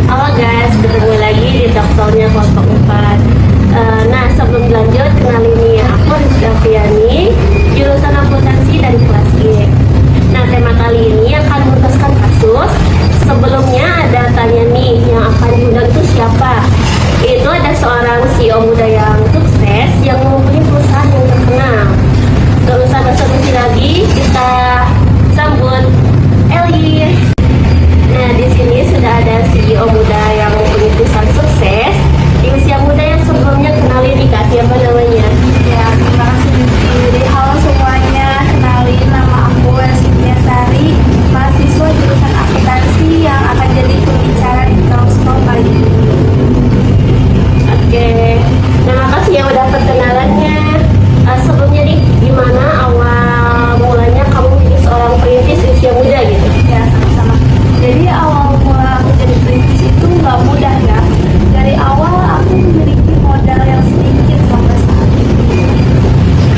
Halo guys, ketemu lagi di Talksoundnya kelompok 4. Nah, sebelum lanjut, kenalin nih, aku Rizky Afiani, jurusan akuntansi dari kelas G. Nah, tema kali ini akan menuntaskan kasus. Sebelumnya ada tanya nih, yang akan diundang itu siapa? Itu ada seorang CEO muda yang sukses, yang mempunyai perusahaan yang terkenal. Gak usah basa-basi lagi, kita sambut Eli. Nah, di sini sudah ada CEO muda yang mempunyai perusahaan sukses. Di usia muda yang sebelumnya, kenalin nih Kak, siapa namanya? Ya, terima kasih Rizky. Jadi halo semuanya, kenalin nama aku Elsinia Sari, mahasiswa jurusan akuntansi yang akan jadi pembicara di Talkshow kali ini. Oke, nah makasih ya udah perkenalannya. Sebelumnya nih, gimana awal mulanya kamu menjadi seorang perintis usia muda gitu? Ya, sama-sama. Jadi awal mula aku jadi perintis itu nggak mudah ya. Dari awal aku memiliki modal yang sedikit sampai saat ini.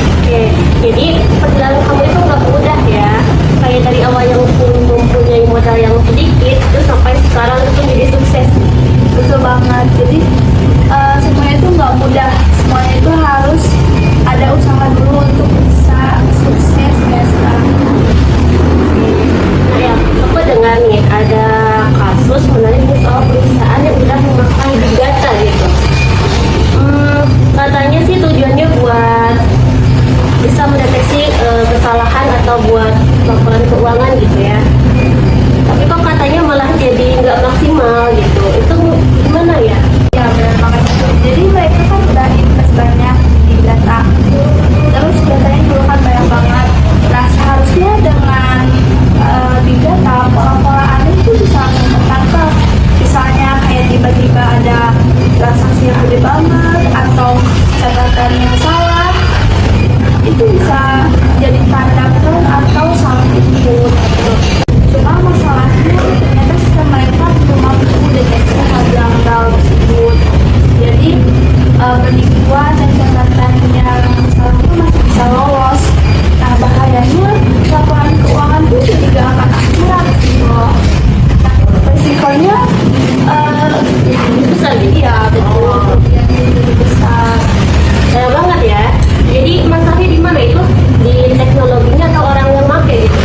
Oke, jadi perjalanan kamu itu nggak mudah ya. Kayak dari awal yang mempunyai modal yang sedikit, terus sampai sekarang itu menjadi sukses. Betul banget. Jadi semuanya itu nggak mudah. Semuanya itu harus ada usaha dulu untuk bisa sukses ya sekarang. Nah ya, aku dengar nih ada kasus menarik nih soal perusahaan yang udah memakai big data gitu. Katanya sih tujuannya buat bisa mendeteksi kesalahan atau buat laporan keuangan gitu ya. Tapi kok katanya malah jadi nggak maksimal gitu. Itu gimana ya? Ya benar banget. Jadi mereka kan udah invest banyak di data. Terus datanya juga kan banyak banget. Nah seharusnya dengan big data pola-pola ada itu bisa langsung tertangkap. Misalnya kayak tiba-tiba ada transaksi yang gede banget atau catatan yang salah, itu bisa jadi tanda keren atau salah input. Cuma masalahnya ternyata sistem mereka belum mampu deteksi hal tersebut. Jadi penipuan dan catatan yang salah itu masih bisa lolos. Nah bahayanya laporan keuangan itu jadi gak akan akurat gitu. Nah resikonya Besar gitu. iya betul, kerugiannya jadi besar. Sayang banget ya. Jadi masalahnya di mana itu? Di teknologinya atau orang yang pakai gitu?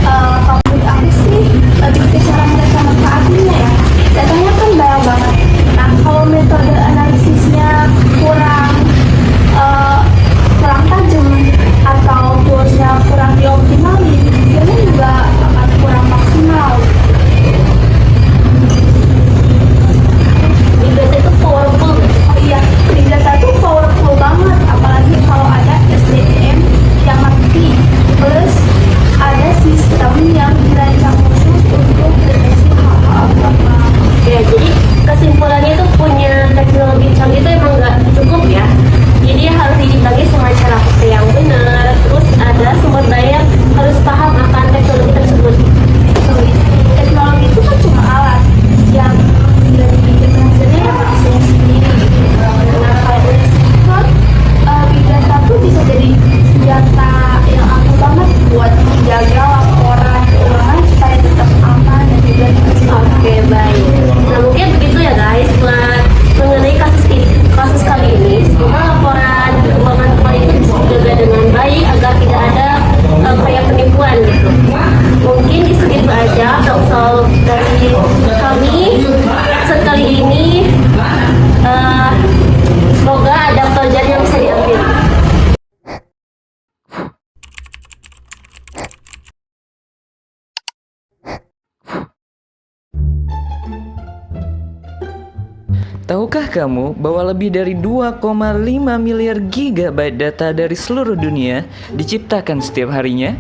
Kalau menurut aku sih lebih ke cara mereka manfaatnya ya. Datanya kan banyak banget. Nah kalau metode analisisnya kurang kurang tajam atau toolsnya kurang dioptimalin, biasanya juga akan kurang maksimal. Big data itu powerful gitu. Oh iya, big data tuh powerful banget, apalagi kalau ada SDM yang ngerti, plus ada sistem yang dirancang khusus untuk deteksi hal-hal abnormal. Ya, jadi kesimpulannya itu punya teknologi canggih itu emang nggak cukup ya. Jadi harus diimbangi sama cara pakai yang benar. Terus ada sumber daya yang harus paham akan teknologi tersebut. Teknologi itu kan cuma alat yang tidak dibikin hasilnya ya manusia sendiri gitu. Nah kalau udah sempat big data tuh bisa jadi senjata yang ampuh banget buat menjaga laporan keuangan supaya tetap aman dan juga transparan. Oke, baik. Nah, mungkin begitu ya guys buat mengenai kasus kali ini. Semoga laporan keuangan kalian itu bisa dijaga dengan baik agar tidak ada kayak penipuan gitu. Mungkin di segitu aja talk dari kami sekali ini. Semoga ada pelajaran yang bisa diambil. Tahukah kamu bahwa lebih dari 2,5 miliar gigabyte data dari seluruh dunia diciptakan setiap harinya?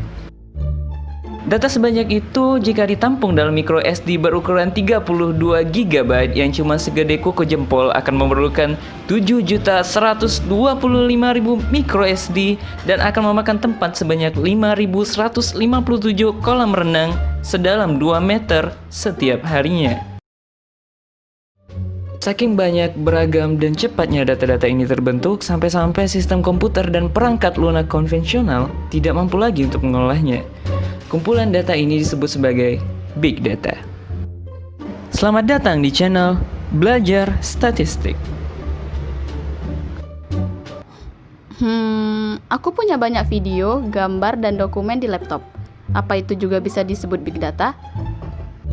Data sebanyak itu jika ditampung dalam micro SD berukuran 32 GB yang cuma segede kuku jempol akan memerlukan 7.125.000 micro SD dan akan memakan tempat sebanyak 5.157 kolam renang sedalam 2 meter setiap harinya. Saking banyak, beragam, dan cepatnya data-data ini terbentuk sampai-sampai sistem komputer dan perangkat lunak konvensional tidak mampu lagi untuk mengolahnya. Kumpulan data ini disebut sebagai Big Data. Selamat datang di channel Belajar Statistik. Aku punya banyak video, gambar, dan dokumen di laptop. Apa itu juga bisa disebut big data?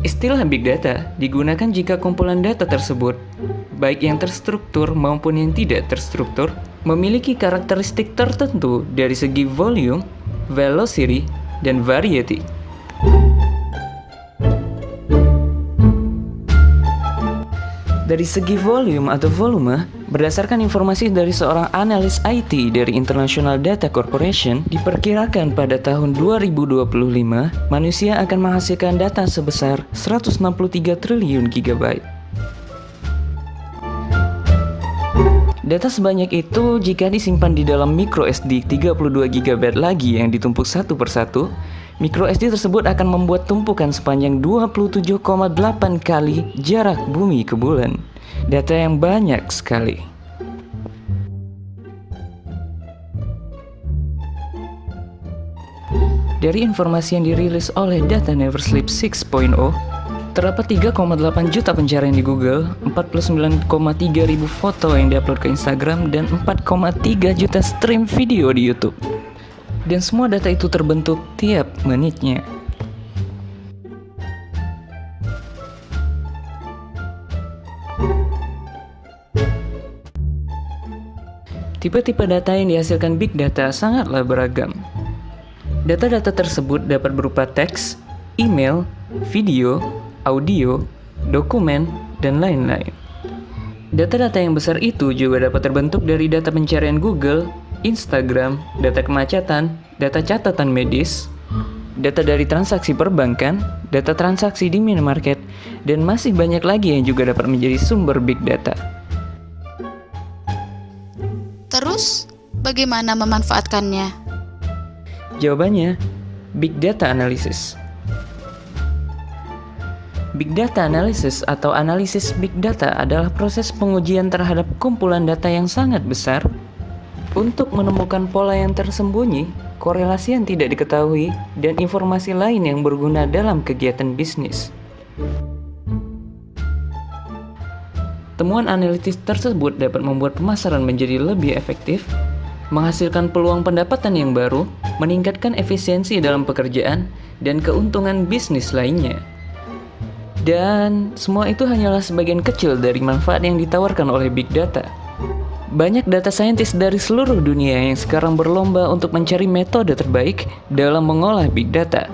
Istilah big data digunakan jika kumpulan data tersebut, baik yang terstruktur maupun yang tidak terstruktur, memiliki karakteristik tertentu dari segi volume, velocity, dan variety. Dari segi volume atau volume, berdasarkan informasi dari seorang analis IT dari International Data Corporation, diperkirakan pada tahun 2025, manusia akan menghasilkan data sebesar 163 triliun gigabyte. Data sebanyak itu jika disimpan di dalam microSD 32 GB lagi yang ditumpuk satu persatu, microSD tersebut akan membuat tumpukan sepanjang 27,8 kali jarak bumi ke bulan. Data yang banyak sekali. Dari informasi yang dirilis oleh Data Never Sleep 6.0, terdapat 3,8 juta pencarian di Google, 49,3 ribu foto yang diupload ke Instagram, dan 4,3 juta stream video di YouTube. Dan semua data itu terbentuk tiap menitnya. Tipe-tipe data yang dihasilkan big data sangatlah beragam. Data-data tersebut dapat berupa teks, email, video, audio, dokumen, dan lain-lain. Data-data yang besar itu juga dapat terbentuk dari data pencarian Google, Instagram, data kemacetan, data catatan medis, data dari transaksi perbankan, data transaksi di minimarket, dan masih banyak lagi yang juga dapat menjadi sumber big data. Terus, bagaimana memanfaatkannya? Jawabannya, Big Data Analysis. Big Data Analysis atau analisis Big Data adalah proses pengujian terhadap kumpulan data yang sangat besar untuk menemukan pola yang tersembunyi, korelasi yang tidak diketahui, dan informasi lain yang berguna dalam kegiatan bisnis. Temuan analitis tersebut dapat membuat pemasaran menjadi lebih efektif, menghasilkan peluang pendapatan yang baru, meningkatkan efisiensi dalam pekerjaan, dan keuntungan bisnis lainnya. Dan semua itu hanyalah sebagian kecil dari manfaat yang ditawarkan oleh Big Data. Banyak data scientist dari seluruh dunia yang sekarang berlomba untuk mencari metode terbaik dalam mengolah Big Data.